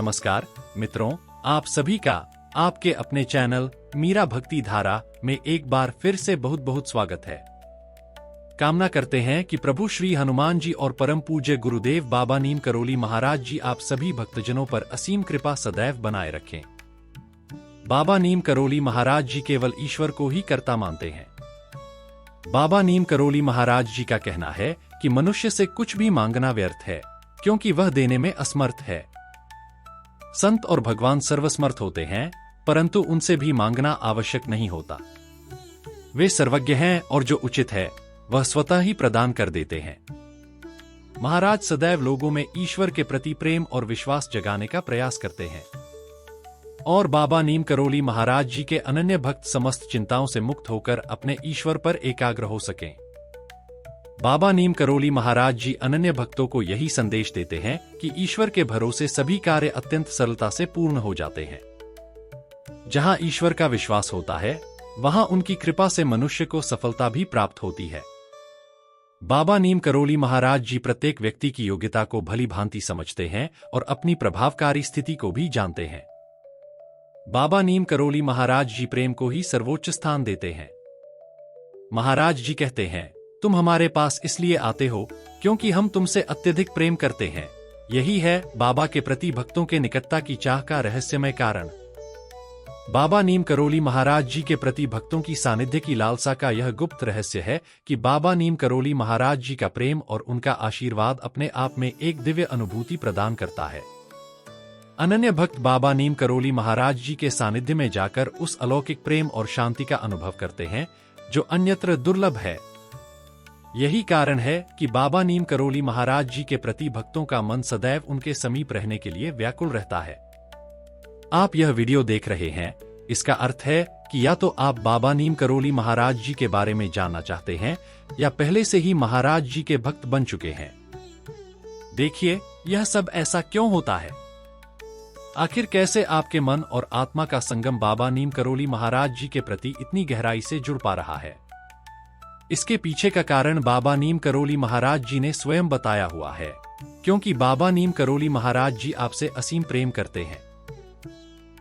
नमस्कार मित्रों, आप सभी का आपके अपने चैनल मीरा भक्ति धारा में एक बार फिर से बहुत बहुत स्वागत है। कामना करते हैं कि प्रभु श्री हनुमान जी और परम पूज्य गुरुदेव बाबा नीम करोली महाराज जी आप सभी भक्तजनों पर असीम कृपा सदैव बनाए रखें। बाबा नीम करोली महाराज जी केवल ईश्वर को ही कर्ता मानते हैं। बाबा नीम करोली महाराज जी का कहना है कि मनुष्य से कुछ भी मांगना व्यर्थ है, क्योंकि वह देने में असमर्थ है। संत और भगवान सर्वसमर्थ होते हैं, परंतु उनसे भी मांगना आवश्यक नहीं होता। वे सर्वज्ञ हैं और जो उचित है वह स्वतः ही प्रदान कर देते हैं। महाराज सदैव लोगों में ईश्वर के प्रति प्रेम और विश्वास जगाने का प्रयास करते हैं और बाबा नीम करोली महाराज जी के अनन्य भक्त समस्त चिंताओं से मुक्त होकर अपने ईश्वर पर एकाग्र हो सकें। बाबा नीम करोली महाराज जी अनन्य भक्तों को यही संदेश देते हैं कि ईश्वर के भरोसे सभी कार्य अत्यंत सरलता से पूर्ण हो जाते हैं। जहां ईश्वर का विश्वास होता है, वहां उनकी कृपा से मनुष्य को सफलता भी प्राप्त होती है। बाबा नीम करोली महाराज जी प्रत्येक व्यक्ति की योग्यता को भली भांति समझते हैं और अपनी प्रभावकारी स्थिति को भी जानते हैं। बाबा नीम करोली महाराज जी प्रेम को ही सर्वोच्च स्थान देते हैं। महाराज जी कहते हैं, तुम हमारे पास इसलिए आते हो क्योंकि हम तुमसे अत्यधिक प्रेम करते हैं। यही है बाबा के प्रति भक्तों के निकटता की चाह का रहस्यमय कारण। बाबा नीम करोली महाराज जी के प्रति भक्तों की सानिध्य की लालसा का यह गुप्त रहस्य है कि बाबा नीम करोली महाराज जी का प्रेम और उनका आशीर्वाद अपने आप में एक दिव्य अनुभूति प्रदान करता है। अनन्य भक्त बाबा नीम करोली महाराज जी के सानिध्य में जाकर उस अलौकिक प्रेम और शांति का अनुभव करते हैं जो अन्यत्र दुर्लभ है। यही कारण है कि बाबा नीम करोली महाराज जी के प्रति भक्तों का मन सदैव उनके समीप रहने के लिए व्याकुल रहता है। आप यह वीडियो देख रहे हैं, इसका अर्थ है कि या तो आप बाबा नीम करोली महाराज जी के बारे में जानना चाहते हैं या पहले से ही महाराज जी के भक्त बन चुके हैं। देखिए, यह सब ऐसा क्यों होता है? आखिर कैसे आपके मन और आत्मा का संगम बाबा नीम करोली महाराज जी के प्रति इतनी गहराई से जुड़ पा रहा है? इसके पीछे का कारण बाबा नीम करोली महाराज जी ने स्वयं बताया हुआ है, क्योंकि बाबा नीम करोली महाराज जी आपसे असीम प्रेम करते हैं।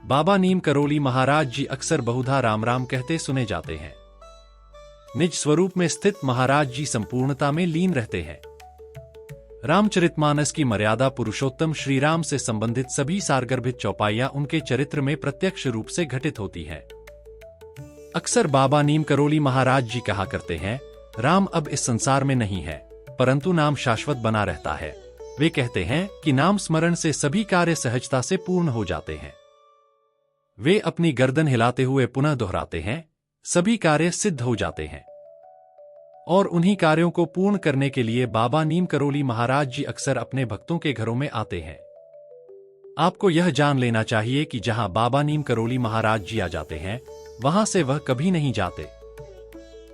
बाबा नीम करोली महाराज जी अक्सर बहुधा राम राम कहते सुने जाते हैं। निज स्वरूप में स्थित महाराज जी संपूर्णता में लीन रहते हैं। रामचरितमानस की मर्यादा पुरुषोत्तम श्री राम से संबंधित सभी सारगर्भित चौपाइयां उनके चरित्र में प्रत्यक्ष रूप से घटित होती हैं। अक्सर बाबा नीम करोली महाराज जी कहा करते हैं, राम अब इस संसार में नहीं है, परंतु नाम शाश्वत बना रहता है। वे कहते हैं कि नाम स्मरण से सभी कार्य सहजता से पूर्ण हो जाते हैं। वे अपनी गर्दन हिलाते हुए पुनः दोहराते हैं, सभी कार्य सिद्ध हो जाते हैं। और उन्हीं कार्यों को पूर्ण करने के लिए बाबा नीम करोली महाराज जी अक्सर अपने भक्तों के घरों में आते हैं। आपको यह जान लेना चाहिए कि जहां बाबा नीम करोली महाराज जी आ जाते हैं, वहां से वह कभी नहीं जाते।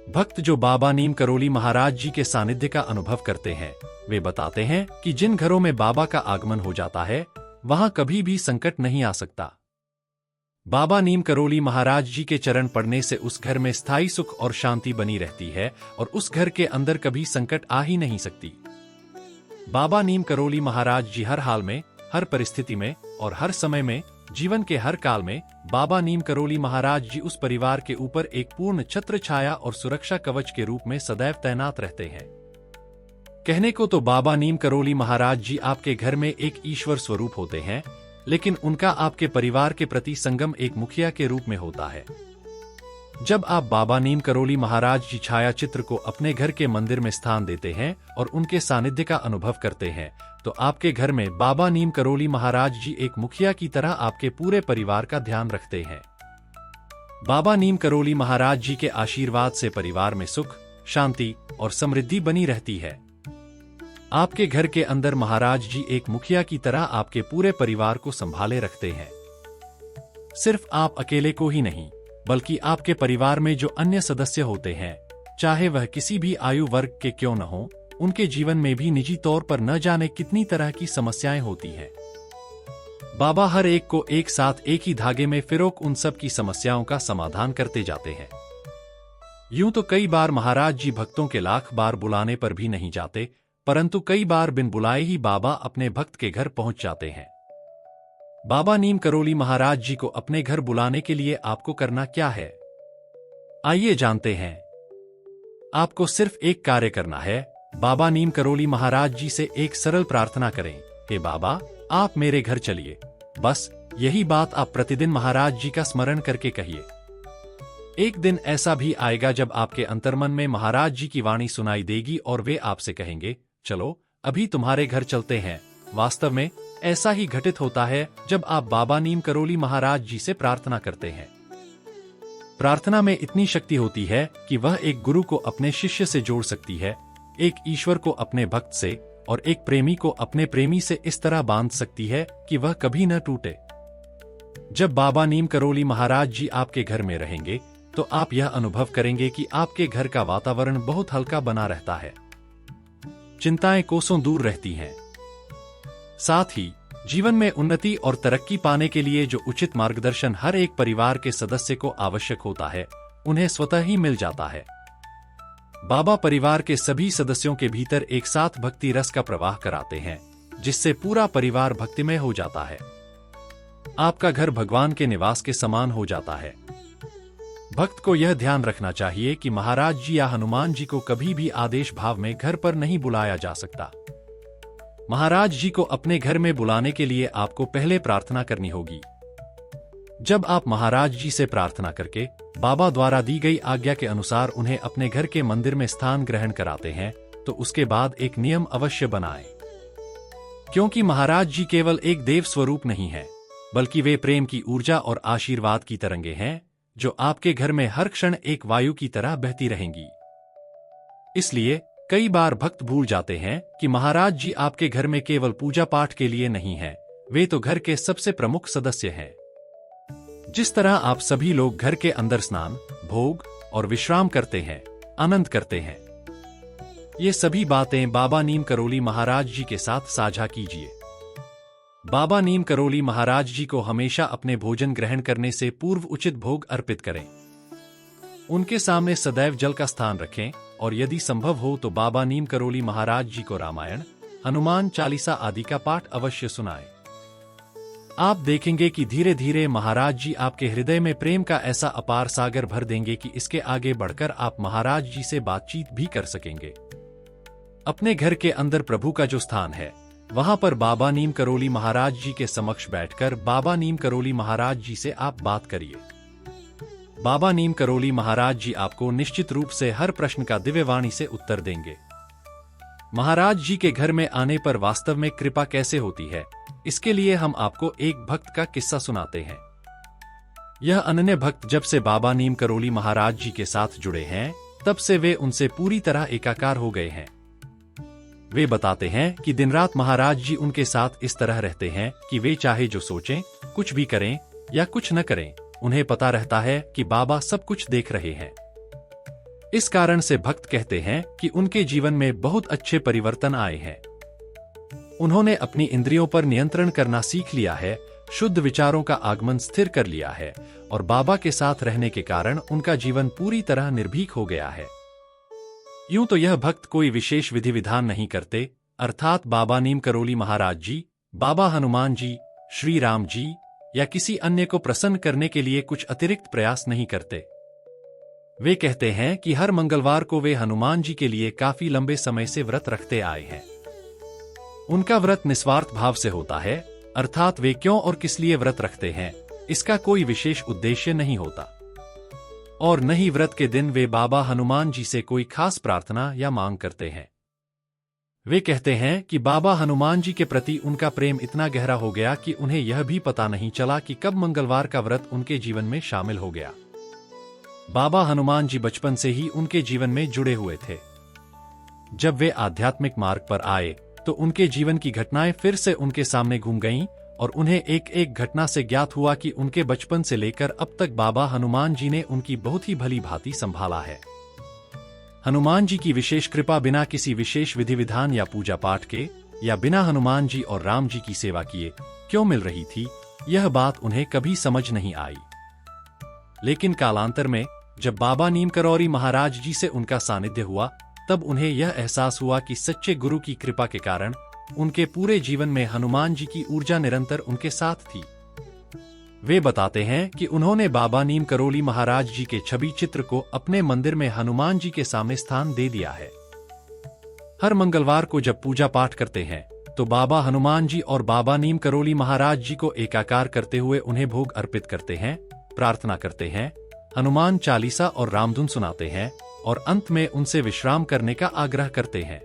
भक्त जो बाबा नीम करोली महाराज जी के सानिध्य का अनुभव करते हैं, वे बताते हैं कि जिन घरों में बाबा का आगमन हो जाता है, वहां कभी भी संकट नहीं आ सकता। बाबा नीम करोली महाराज जी के चरण पड़ने से उस घर में स्थायी सुख और शांति बनी रहती है और उस घर के अंदर कभी संकट आ ही नहीं सकती। बाबा नीम करोली महाराज जी हर हाल में, हर परिस्थिति में और हर समय में, जीवन के हर काल में बाबा नीम करोली महाराज जी उस परिवार के ऊपर एक पूर्ण छत्र छाया और सुरक्षा कवच के रूप में सदैव तैनात रहते हैं। कहने को तो बाबा नीम करोली महाराज जी आपके घर में एक ईश्वर स्वरूप होते हैं, लेकिन उनका आपके परिवार के प्रति संगम एक मुखिया के रूप में होता है। जब आप बाबा नीम करोली महाराज जी छाया चित्र को अपने घर के मंदिर में स्थान देते हैं और उनके सानिध्य का अनुभव करते हैं, तो आपके घर में बाबा नीम करोली महाराज जी एक मुखिया की तरह आपके पूरे परिवार का ध्यान रखते हैं। बाबा नीम करोली महाराज जी के आशीर्वाद से परिवार में सुख, शांति और समृद्धि बनी रहती है। आपके घर के अंदर महाराज जी एक मुखिया की तरह आपके पूरे परिवार को संभाले रखते हैं। सिर्फ आप अकेले को ही नहीं, बल्कि आपके परिवार में जो अन्य सदस्य होते हैं, चाहे वह किसी भी आयु वर्ग के क्यों न हो, उनके जीवन में भी निजी तौर पर न जाने कितनी तरह की समस्याएं होती हैं। बाबा हर एक को एक साथ एक ही धागे में फिरोक उन सब की समस्याओं का समाधान करते जाते हैं। यूं तो कई बार महाराज जी भक्तों के लाख बार बुलाने पर भी नहीं जाते, परंतु कई बार बिन बुलाए ही बाबा अपने भक्त के घर पहुंच जाते हैं। बाबा नीम करोली महाराज जी को अपने घर बुलाने के लिए आपको करना क्या है, आइए जानते हैं। आपको सिर्फ एक कार्य करना है। बाबा नीम करोली महाराज जी से एक सरल प्रार्थना करें, हे बाबा, आप मेरे घर चलिए। बस यही बात आप प्रतिदिन महाराज जी का स्मरण करके कहिए। एक दिन ऐसा भी आएगा जब आपके अंतर्मन में महाराज जी की वाणी सुनाई देगी और वे आपसे कहेंगे, चलो अभी तुम्हारे घर चलते हैं। वास्तव में ऐसा ही घटित होता है जब आप बाबा नीम करोली महाराज जी से प्रार्थना करते हैं। प्रार्थना में इतनी शक्ति होती है कि वह एक गुरु को अपने शिष्य से जोड़ सकती है, एक ईश्वर को अपने भक्त से और एक प्रेमी को अपने प्रेमी से इस तरह बांध सकती है कि वह कभी न टूटे। जब बाबा नीम करोली महाराज जी आपके घर में रहेंगे तो आप यह अनुभव करेंगे कि आपके घर का वातावरण बहुत हल्का बना रहता है, चिंताएं कोसों दूर रहती हैं। साथ ही जीवन में उन्नति और तरक्की पाने के लिए जो उचित मार्गदर्शन हर एक परिवार के सदस्य को आवश्यक होता है, उन्हें स्वतः ही मिल जाता है। बाबा परिवार के सभी सदस्यों के भीतर एक साथ भक्ति रस का प्रवाह कराते हैं, जिससे पूरा परिवार भक्तिमय हो जाता है। आपका घर भगवान के निवास के समान हो जाता है। भक्त को यह ध्यान रखना चाहिए कि महाराज जी या हनुमान जी को कभी भी आदेश भाव में घर पर नहीं बुलाया जा सकता। महाराज जी को अपने घर में बुलाने के लिए आपको पहले प्रार्थना करनी होगी। जब आप महाराज जी से प्रार्थना करके बाबा द्वारा दी गई आज्ञा के अनुसार उन्हें अपने घर के मंदिर में स्थान ग्रहण कराते हैं, तो उसके बाद एक नियम अवश्य बनाएं। क्योंकि महाराज जी केवल एक देव स्वरूप नहीं है, बल्कि वे प्रेम की ऊर्जा और आशीर्वाद की तरंगे हैं, जो आपके घर में हर क्षण एक वायु की तरह बहती रहेंगी। इसलिए कई बार भक्त भूल जाते हैं कि महाराज जी आपके घर में केवल पूजा पाठ के लिए नहीं हैं, वे तो घर के सबसे प्रमुख सदस्य हैं। जिस तरह आप सभी लोग घर के अंदर स्नान, भोग और विश्राम करते हैं, आनंद करते हैं, ये सभी बातें बाबा नीम करोली महाराज जी के साथ साझा कीजिए। बाबा नीम करोली महाराज जी को हमेशा अपने भोजन ग्रहण करने से पूर्व उचित भोग अर्पित करें। उनके सामने सदैव जल का स्थान रखें और यदि संभव हो तो बाबा नीम करोली महाराज जी को रामायण, हनुमान चालीसा आदि का पाठ अवश्य सुनाएं। आप देखेंगे कि धीरे धीरे महाराज जी आपके हृदय में प्रेम का ऐसा अपार सागर भर देंगे कि इसके आगे बढ़कर आप महाराज जी से बातचीत भी कर सकेंगे। अपने घर के अंदर प्रभु का जो स्थान है, वहां पर बाबा नीम करोली महाराज जी के समक्ष बैठकर बाबा नीम करोली महाराज जी से आप बात करिए। बाबा नीम करोली महाराज जी आपको निश्चित रूप से हर प्रश्न का दिव्यवाणी से उत्तर देंगे। महाराज जी के घर में आने पर वास्तव में कृपा कैसे होती है, इसके लिए हम आपको एक भक्त का किस्सा सुनाते हैं। यह अनन्य भक्त जब से बाबा नीम करोली महाराज जी के साथ जुड़े हैं, तब से वे उनसे पूरी तरह एकाकार हो गए हैं। वे बताते हैं कि दिन रात महाराज जी उनके साथ इस तरह रहते हैं कि वे चाहे जो सोचें, कुछ भी करें या कुछ न करें, उन्हें पता रहता है कि बाबा सब कुछ देख रहे हैं। इस कारण से भक्त कहते हैं कि उनके जीवन में बहुत अच्छे परिवर्तन आए हैं। उन्होंने अपनी इंद्रियों पर नियंत्रण करना सीख लिया है, शुद्ध विचारों का आगमन स्थिर कर लिया है और बाबा के साथ रहने के कारण उनका जीवन पूरी तरह निर्भीक हो गया है। यूं तो यह भक्त कोई विशेष विधि विधान नहीं करते, अर्थात बाबा नीम करोली महाराज जी, बाबा हनुमान जी, श्री राम जी या किसी अन्य को प्रसन्न करने के लिए कुछ अतिरिक्त प्रयास नहीं करते। वे कहते हैं कि हर मंगलवार को वे हनुमान जी के लिए काफी लंबे समय से व्रत रखते आए हैं। उनका व्रत निस्वार्थ भाव से होता है, अर्थात वे क्यों और किस लिए व्रत रखते हैं, इसका कोई विशेष उद्देश्य नहीं होता। और न ही व्रत के दिन वे बाबा हनुमान जी से कोई खास प्रार्थना या मांग करते हैं। वे कहते हैं कि बाबा हनुमान जी के प्रति उनका प्रेम इतना गहरा हो गया कि उन्हें यह भी पता नहीं चला कि कब मंगलवार का व्रत उनके जीवन में शामिल हो गया। बाबा हनुमान जी बचपन से ही उनके जीवन में जुड़े हुए थे। जब वे आध्यात्मिक मार्ग पर आए तो उनके जीवन की घटनाएं फिर से उनके सामने घूम गईं और उन्हें एक एक घटना से ज्ञात हुआ कि उनके बचपन से लेकर अब तक बाबा हनुमान जी ने उनकी बहुत ही भली भांति संभाला है। हनुमान जी की विशेष कृपा बिना किसी विशेष विधि विधान या पूजा पाठ के या बिना हनुमान जी और राम जी की सेवा किए क्यों मिल रही थी, यह बात उन्हें कभी समझ नहीं आई। लेकिन कालांतर में जब बाबा नीम करोली महाराज जी से उनका सानिध्य हुआ, तब उन्हें यह एहसास हुआ कि सच्चे गुरु की कृपा के कारण उनके पूरे जीवन में हनुमान जी की ऊर्जा निरंतर उनके साथ थी। वे बताते हैं कि उन्होंने बाबा नीम करोली महाराज जी के छवि चित्र को अपने मंदिर में हनुमान जी के सामने स्थान दे दिया है। हर मंगलवार को जब पूजा पाठ करते हैं तो बाबा हनुमान जी और बाबा नीम करोली महाराज जी को एकाकार करते हुए उन्हें भोग अर्पित करते हैं, प्रार्थना करते हैं, हनुमान चालीसा और रामधुन सुनाते हैं और अंत में उनसे विश्राम करने का आग्रह करते हैं।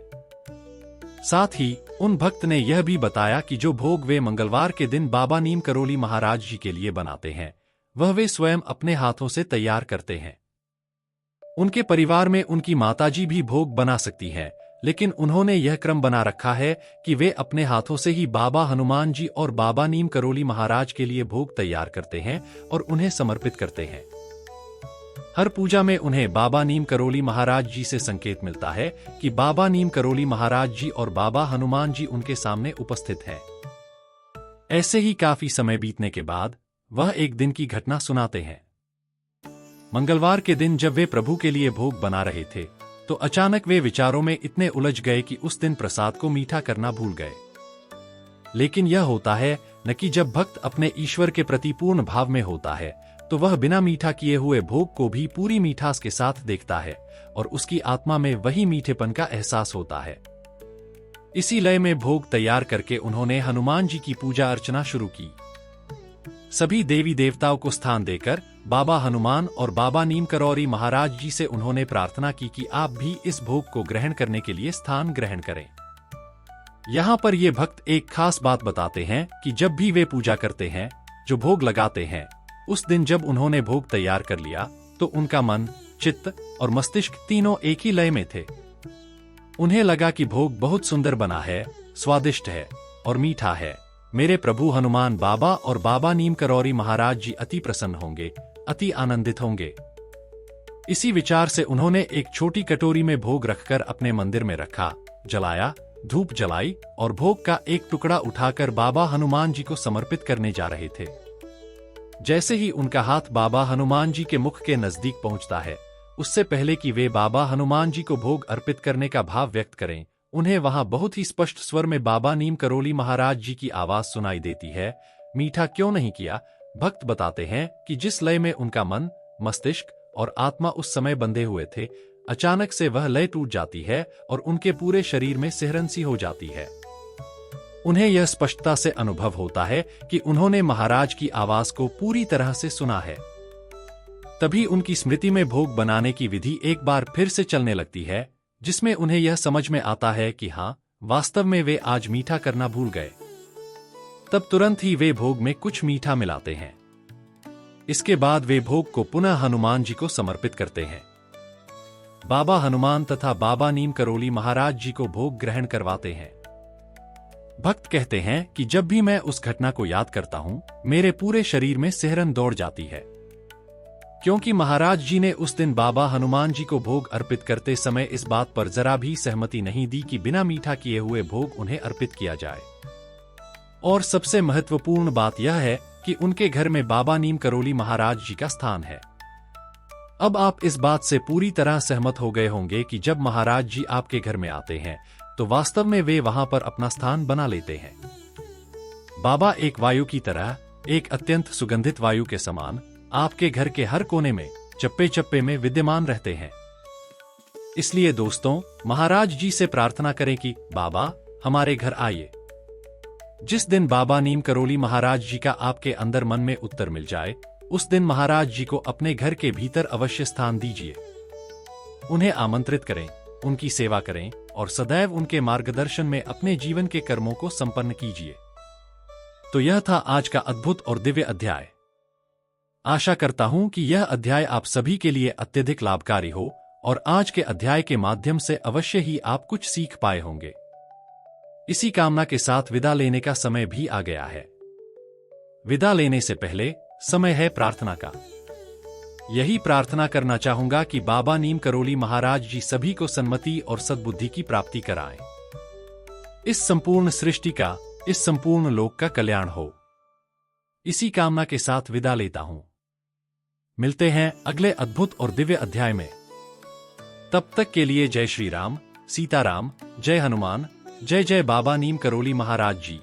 साथ ही उन भक्त ने यह भी बताया कि जो भोग वे मंगलवार के दिन बाबा नीम करोली महाराज जी के लिए बनाते हैं वह वे स्वयं अपने हाथों से तैयार करते हैं। उनके परिवार में उनकी माताजी भी भोग बना सकती हैं, लेकिन उन्होंने यह क्रम बना रखा है कि वे अपने हाथों से ही बाबा हनुमान जी और बाबा नीम करोली महाराज के लिए भोग तैयार करते हैं और उन्हें समर्पित करते हैं। हर पूजा में उन्हें बाबा नीम करोली महाराज जी से संकेत मिलता है कि बाबा नीम करोली महाराज जी और बाबा हनुमान जी उनके सामने उपस्थित हैं। ऐसे ही काफी समय बीतने के बाद वह एक दिन की घटना सुनाते हैं। मंगलवार के दिन जब वे प्रभु के लिए भोग बना रहे थे तो अचानक वे विचारों में इतने उलझ गए कि उस दिन प्रसाद को मीठा करना भूल गए। लेकिन यह होता है न कि जब भक्त अपने ईश्वर के प्रति पूर्ण भाव में होता है तो वह बिना मीठा किए हुए भोग को भी पूरी मीठास के साथ देखता है और उसकी आत्मा में वही मीठेपन का एहसास होता है। इसी लय में भोग तैयार करके उन्होंने हनुमान जी की पूजा अर्चना शुरू की। सभी देवी देवताओं को स्थान देकर बाबा हनुमान और बाबा नीम करोली महाराज जी से उन्होंने प्रार्थना की कि आप भी इस भोग को ग्रहण करने के लिए स्थान ग्रहण करें। यहाँ पर ये भक्त एक खास बात बताते हैं कि जब भी वे पूजा करते हैं, जो भोग लगाते हैं, उस दिन जब उन्होंने भोग तैयार कर लिया तो उनका मन, चित्त और मस्तिष्क तीनों एक ही लय में थे। उन्हें लगा कि भोग बहुत सुंदर बना है, स्वादिष्ट है और मीठा है। मेरे प्रभु हनुमान बाबा और बाबा नीम करोली महाराज जी अति प्रसन्न होंगे, अति आनंदित होंगे। इसी विचार से उन्होंने एक छोटी कटोरी में भोग रखकर अपने मंदिर में रखा, जलाया, धूप जलाई और भोग का एक टुकड़ा उठाकर बाबा हनुमान जी को समर्पित करने जा रहे थे। जैसे ही उनका हाथ बाबा हनुमान जी के मुख के नजदीक पहुंचता है, उससे पहले कि वे बाबा हनुमान जी को भोग अर्पित करने का भाव व्यक्त करें, उन्हें वहां बहुत ही स्पष्ट स्वर में बाबा नीम करोली महाराज जी की आवाज सुनाई देती है। मीठा क्यों नहीं किया? भक्त बताते हैं कि जिस लय में उनका मन, मस्तिष्क और आत्मा उस समय बंधे हुए थे, अचानक से वह लय टूट जाती है और उनके पूरे शरीर में सिहरन सी हो जाती है। उन्हें यह स्पष्टता से अनुभव होता है कि उन्होंने महाराज की आवाज को पूरी तरह से सुना है। तभी उनकी स्मृति में भोग बनाने की विधि एक बार फिर से चलने लगती है, जिसमें उन्हें यह समझ में आता है कि हाँ, वास्तव में वे आज मीठा करना भूल गए। तब तुरंत ही वे भोग में कुछ मीठा मिलाते हैं। इसके बाद वे भोग को पुनः हनुमान जी को समर्पित करते हैं। बाबा हनुमान तथा बाबा नीम करोली महाराज जी को भोग ग्रहण करवाते हैं। भक्त कहते हैं कि जब भी मैं उस घटना को याद करता हूं, मेरे पूरे शरीर में सिहरन दौड़ जाती है, क्योंकि महाराज जी ने उस दिन बाबा हनुमान जी को भोग अर्पित करते समय इस बात पर जरा भी सहमति नहीं दी कि बिना मीठा किए हुए भोग उन्हें अर्पित किया जाए। और सबसे महत्वपूर्ण बात यह है कि उनके घर में बाबा नीम करोली महाराज जी का स्थान है। अब आप इस बात से पूरी तरह सहमत हो गए होंगे कि जब महाराज जी आपके घर में आते हैं तो वास्तव में वे वहां पर अपना स्थान बना लेते हैं। बाबा एक वायु की तरह, एक अत्यंत सुगंधित वायु के समान आपके घर के हर कोने में, चप्पे चप्पे में विद्यमान रहते हैं। इसलिए दोस्तों, महाराज जी से प्रार्थना करें कि बाबा हमारे घर आइए। जिस दिन बाबा नीम करोली महाराज जी का आपके अंदर मन में उत्तर मिल जाए, उस दिन महाराज जी को अपने घर के भीतर अवश्य स्थान दीजिए। उन्हें आमंत्रित करें, उनकी सेवा करें और सदैव उनके मार्गदर्शन में अपने जीवन के कर्मों को संपन्न कीजिए। तो यह था आज का अद्भुत और दिव्य अध्याय। आशा करता हूं कि यह अध्याय आप सभी के लिए अत्यधिक लाभकारी हो और आज के अध्याय के माध्यम से अवश्य ही आप कुछ सीख पाए होंगे। इसी कामना के साथ विदा लेने का समय भी आ गया है। विदा लेने से पहले समय है प्रार्थना का। यही प्रार्थना करना चाहूंगा कि बाबा नीम करोली महाराज जी सभी को सन्मति और सद्बुद्धि की प्राप्ति कराएं। इस संपूर्ण सृष्टि का, इस संपूर्ण लोक का कल्याण हो। इसी कामना के साथ विदा लेता हूं। मिलते हैं अगले अद्भुत और दिव्य अध्याय में। तब तक के लिए जय श्री राम, सीताराम, जय हनुमान, जय जय बाबा नीम करोली महाराज जी।